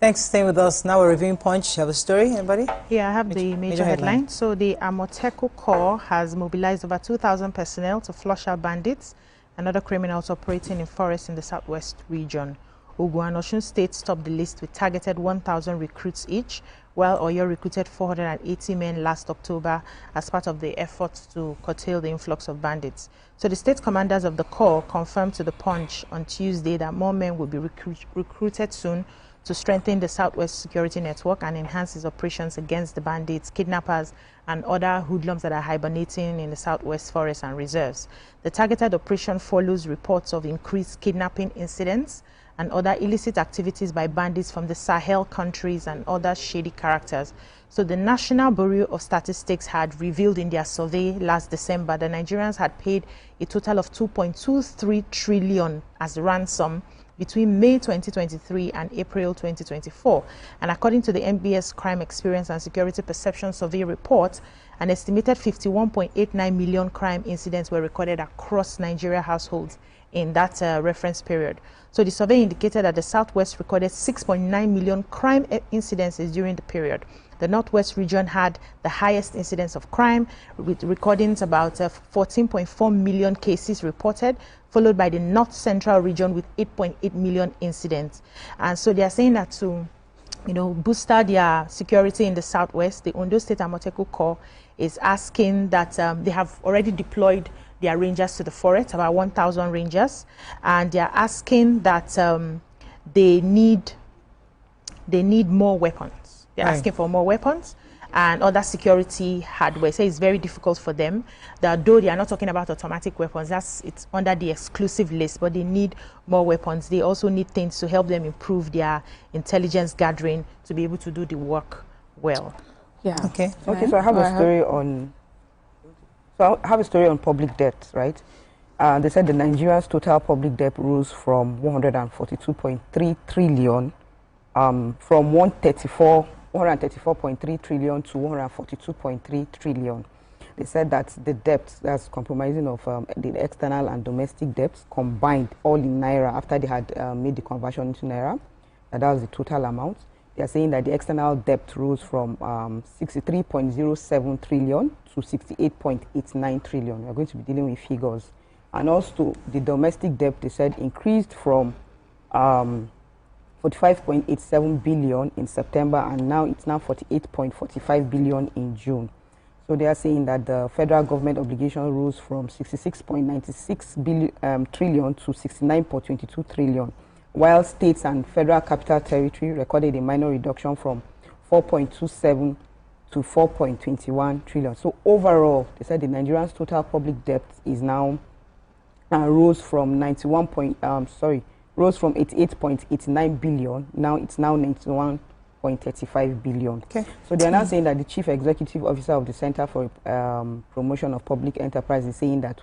Thanks for staying with us. Now we're reviewing Punch. You have a story, anybody? Yeah, I have the major headline. So the Amoteco Corps has mobilized over 2,000 personnel to flush out bandits and other criminals operating in forests in the southwest region. Ogun and Osun states topped the list with targeted 1,000 recruits each, while Oyo recruited 480 men last October as part of the efforts to curtail the influx of bandits. So the state commanders of the Corps confirmed to the Punch on Tuesday that more men will be recruited soon to strengthen the Southwest security network and enhance its operations against the bandits, kidnappers, and other hoodlums that are hibernating in the Southwest forests and reserves. The targeted operation follows reports of increased kidnapping incidents and other illicit activities by bandits from the Sahel countries and other shady characters. So the National Bureau of Statistics had revealed in their survey last December that Nigerians had paid a total of 2.23 trillion as ransom between May 2023 and April 2024. And according to the NBS Crime Experience and Security Perception Survey report, an estimated 51.89 million crime incidents were recorded across Nigeria households in that reference period. So the survey indicated that the Southwest recorded 6.9 million crime incidences during the period. The Northwest region had the highest incidence of crime, with recordings about 14.4 million cases reported, followed by the North Central region with 8.8 million incidents. And so they are saying that to, booster their security in the Southwest, the Ondo State Amoteco Corps is asking that they have already deployed their rangers to the forest, about 1,000 rangers, and they are asking that they need more weapons. They're asking for more weapons and other security hardware. So it's very difficult for them. Though they are not talking about automatic weapons, it's under the exclusive list, but they need more weapons. They also need things to help them improve their intelligence gathering to be able to do the work well. Yeah. Okay. Okay. So I have a story on. So I have a story on public debt, right? They said the Nigeria's total public debt rose from 142.3 trillion, from 134.3 trillion to 142.3 trillion. They said that the debt that's compromising of the external and domestic debts combined all in Naira after they had made the conversion into Naira. That was the total amount. They are saying that the external debt rose from 63.07 trillion to 68.89 trillion. We are going to be dealing with figures. And also the domestic debt, they said, increased from 45.87 billion in September, and now it's now 48.45 billion in June. So they are saying that the federal government obligation rose from 66.96 trillion to 69.22 trillion, while states and federal capital territory recorded a minor reduction from 4.27 to 4.21 trillion. So overall, they said the Nigerian's total public debt is now rose from 88.89 billion. Now it's now 91.35 billion. Okay. So they are now saying that the chief executive officer of the Center for Promotion of Public Enterprise is saying that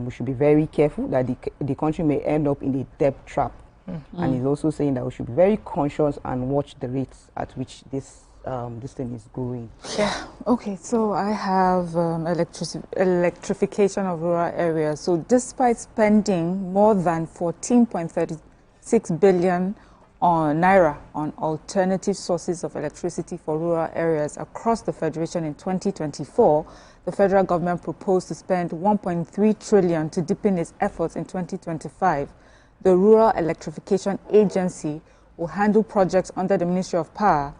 we should be very careful that the country may end up in a debt trap. And he's also saying that we should be very conscious and watch the rates at which this thing is growing. Yeah. Okay, so I have electrification of rural areas. So despite spending more than 14.36 billion naira on alternative sources of electricity for rural areas across the Federation in 2024, the federal government proposed to spend 1.3 trillion to deepen its efforts in 2025. The Rural Electrification Agency will handle projects under the Ministry of Power.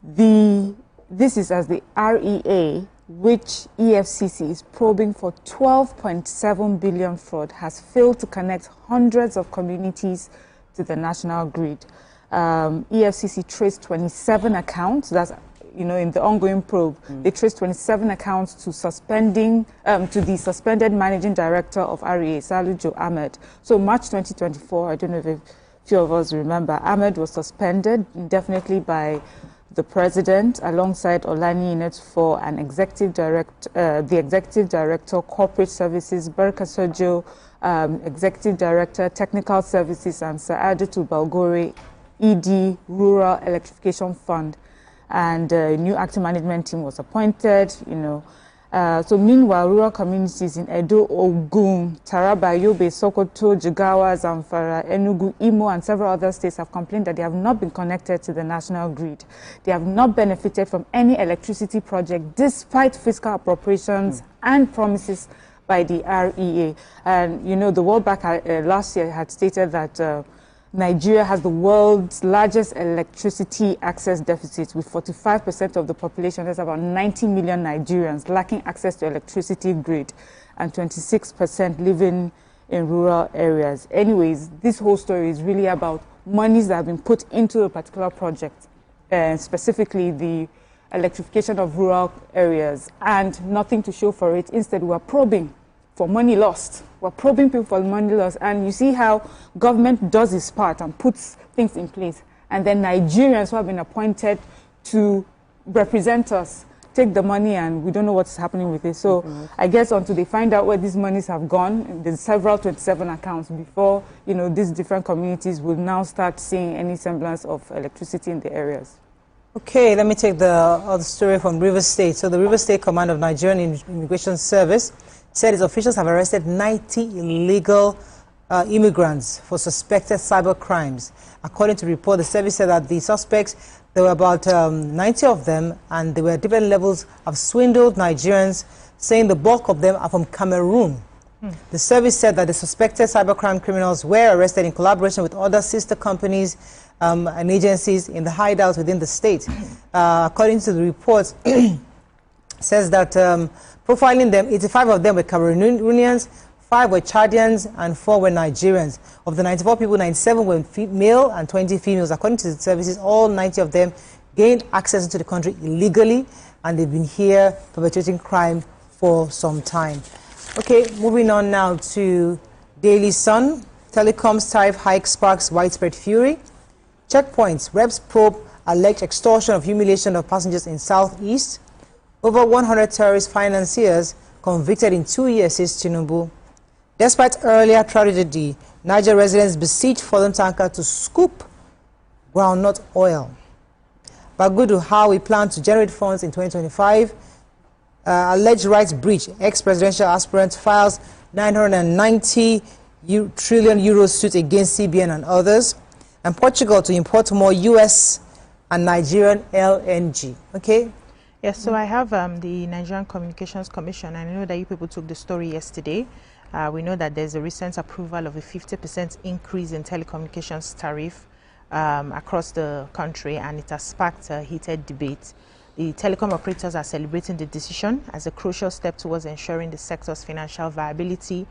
This is as the REA, which EFCC is probing for 12.7 billion fraud, has failed to connect hundreds of communities to the national grid. EFCC traced 27 accounts. That's in the ongoing probe, they traced 27 accounts to the suspended managing director of REA, Salihijo Ahmad. So March 2024, I don't know if a few of us remember, Ahmad was suspended indefinitely by the president alongside Olaniyi Netufo and the executive director, corporate services, Barka Sajou, executive director, technical services, and Sa'adatu Balgore, ED, Rural Electrification Fund. And a new acting management team was appointed, So meanwhile, rural communities in Edo, Ogun, Taraba, Yobe, Sokoto, Jigawa, Zamfara, Enugu, Imo, and several other states have complained that they have not been connected to the national grid. They have not benefited from any electricity project despite fiscal appropriations and promises by the REA. And, you know, the World Bank last year had stated that Nigeria has the world's largest electricity access deficit, with 45% of the population. There's about 90 million Nigerians lacking access to electricity grid, and 26% living in rural areas. Anyways, this whole story is really about monies that have been put into a particular project, specifically the electrification of rural areas, and nothing to show for it. Instead, we are probing for money lost. We're probing people for money lost. And you see how government does its part and puts things in place. And then Nigerians who have been appointed to represent us take the money, and we don't know what's happening with it. So I guess until they find out where these monies have gone, there's several 27 accounts before, you know, these different communities will now start seeing any semblance of electricity in the areas. Okay, let me take the other story from Rivers State. So the Rivers State Command of Nigerian Immigration Service said its officials have arrested 90 illegal immigrants for suspected cyber crimes. According to the report, the service said that the suspects, there were about 90 of them, and there were different levels of swindled Nigerians, saying the bulk of them are from Cameroon. The service said that the suspected cybercrime criminals were arrested in collaboration with other sister companies and agencies in the hideouts within the state. According to the report, says that profiling them, 85 of them were Cameroonians, 5 were Chadians, and 4 were Nigerians. Of the 94 people, 97 were male and 20 females. According to the services, all 90 of them gained access into the country illegally, and they've been here perpetrating crime for some time. Okay, moving on now to Daily Sun. Telecom's tariff hike sparks widespread fury. Checkpoints, reps probe alleged extortion of humiliation of passengers in Southeast. Over 100 terrorist financiers convicted in 2 years, says Tinubu. Despite earlier tragedy, Niger residents besieged fallen tanker to scoop groundnut oil. Bagudu, how we plan to generate funds in 2025. Alleged rights breach. Ex-presidential aspirant files 990 trillion euro suit against CBN and others. And Portugal to import more US and Nigerian LNG. Okay. Yes, so I have the Nigerian Communications Commission, and I know that you people took the story yesterday. We know that there's a recent approval of a 50% increase in telecommunications tariff across the country, and it has sparked a heated debate. The telecom operators are celebrating the decision as a crucial step towards ensuring the sector's financial viability.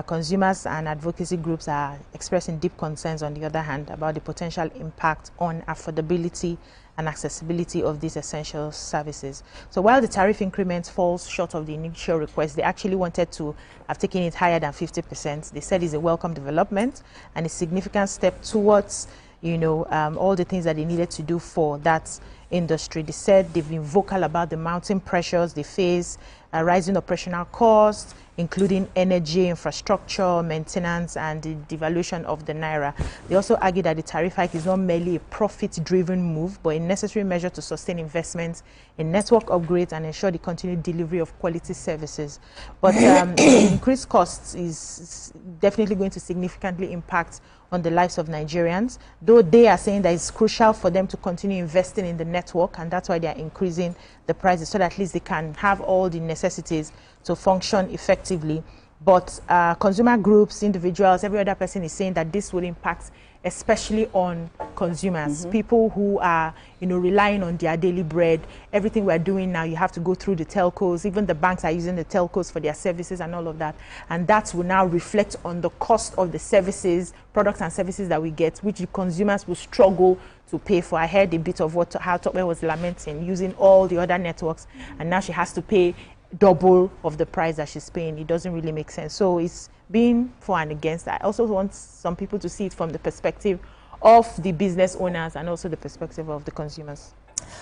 Consumers and advocacy groups are expressing deep concerns, on the other hand, about the potential impact on affordability and accessibility of these essential services. So while the tariff increment falls short of the initial request, they actually wanted to have taken it higher than 50%. They said it's a welcome development and a significant step towards, you know, all the things that they needed to do for that industry. They said they've been vocal about the mounting pressures they face, rising operational costs, including energy, infrastructure, maintenance, and the devaluation of the naira. They also argue that the tariff hike is not merely a profit-driven move, but a necessary measure to sustain investments in network upgrades and ensure the continued delivery of quality services. But the increased costs is definitely going to significantly impact on the lives of Nigerians, though they are saying that it's crucial for them to continue investing in the network, and that's why they are increasing the prices, so that at least they can have all the necessities to function effectively. But consumer groups, individuals, every other person is saying that this will impact especially on consumers, people who are, you know, relying on their daily bread. Everything we're doing now, you have to go through the telcos. Even the banks are using the telcos for their services and all of that. And that will now reflect on the cost of the services, products and services that we get, which the consumers will struggle to pay for. I heard a bit of how Tokwe was lamenting using all the other networks, and now she has to pay double of the price that she's paying. It doesn't really make sense. So it's being for and against. I also want some people to see it from the perspective of the business owners and also the perspective of the consumers.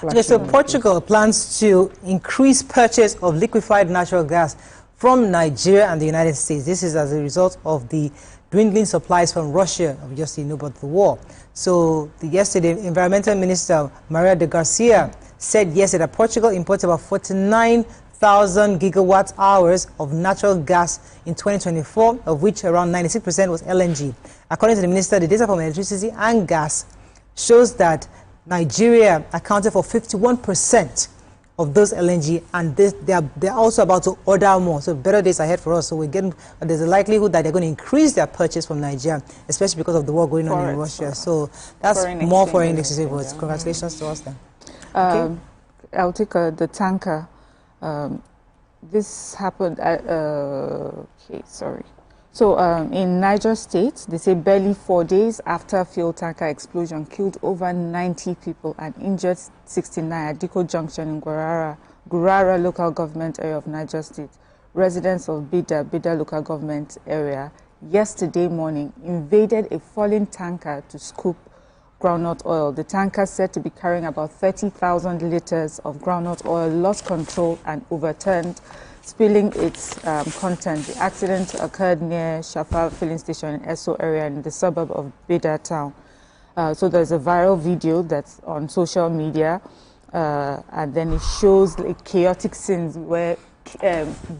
Okay, so Portugal plans to increase purchase of liquefied natural gas from Nigeria and the United States. This is as a result of the dwindling supplies from Russia, obviously, you know about the war. So yesterday, Environmental Minister Maria de Garcia said yesterday that Portugal imported about 49 1,000 gigawatt hours of natural gas in 2024, of which around 96% was LNG. According to the minister, the data from electricity and gas shows that Nigeria accounted for 51% of those LNG, and they're also about to order more. So better days ahead for us. So there's a likelihood that they're going to increase their purchase from Nigeria, especially because of the war going on in Russia. So that's more foreign exchange. Congratulations to us then. Okay. I'll take the tanker. This happened at, okay, sorry. So in Niger State, they say barely 4 days after fuel tanker explosion killed over 90 people and injured 69 at Diko Junction in Gurara local government area of Niger State. Residents of Bida local government area yesterday morning invaded a fallen tanker to scoop groundnut oil. The tanker, said to be carrying about 30,000 liters of groundnut oil, lost control and overturned, spilling its content. The accident occurred near Shafa filling station in Esso area in the suburb of Bida town. So there's a viral video that's on social media, and then it shows like chaotic scenes where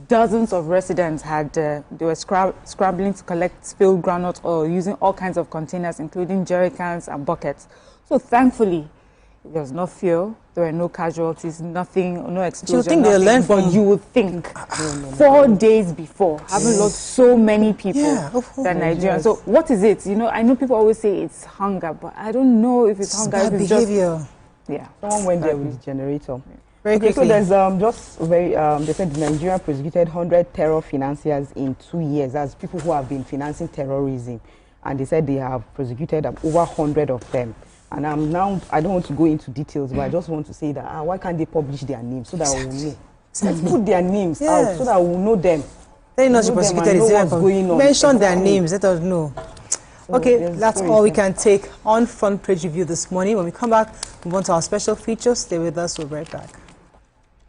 dozens of residents had they were scrambling to collect spilled groundnut oil using all kinds of containers, including jerry cans and buckets. So thankfully, there was no fuel, there were no casualties, nothing, no explosion. You think they'll learn from? You would think 4 days before, having lost so many people than Nigerians. So what is it? You know, I know people always say it's hunger, but I don't know if it's hunger. Bad behavior. Someone went there with the generator. Very quickly. So there's just very, they said Nigeria prosecuted 100 terror financiers in 2 years. That's people who have been financing terrorism. And they said they have prosecuted over 100 of them. And now, I don't want to go into details, but I just want to say that, why can't they publish their names so that we will know? Let's put their names out so that we'll know them. They know she prosecuted is mention their names, let us know. So okay, that's all we can take on Front Page Review this morning. When we come back, move on to our special feature. Stay with us, we'll be right back.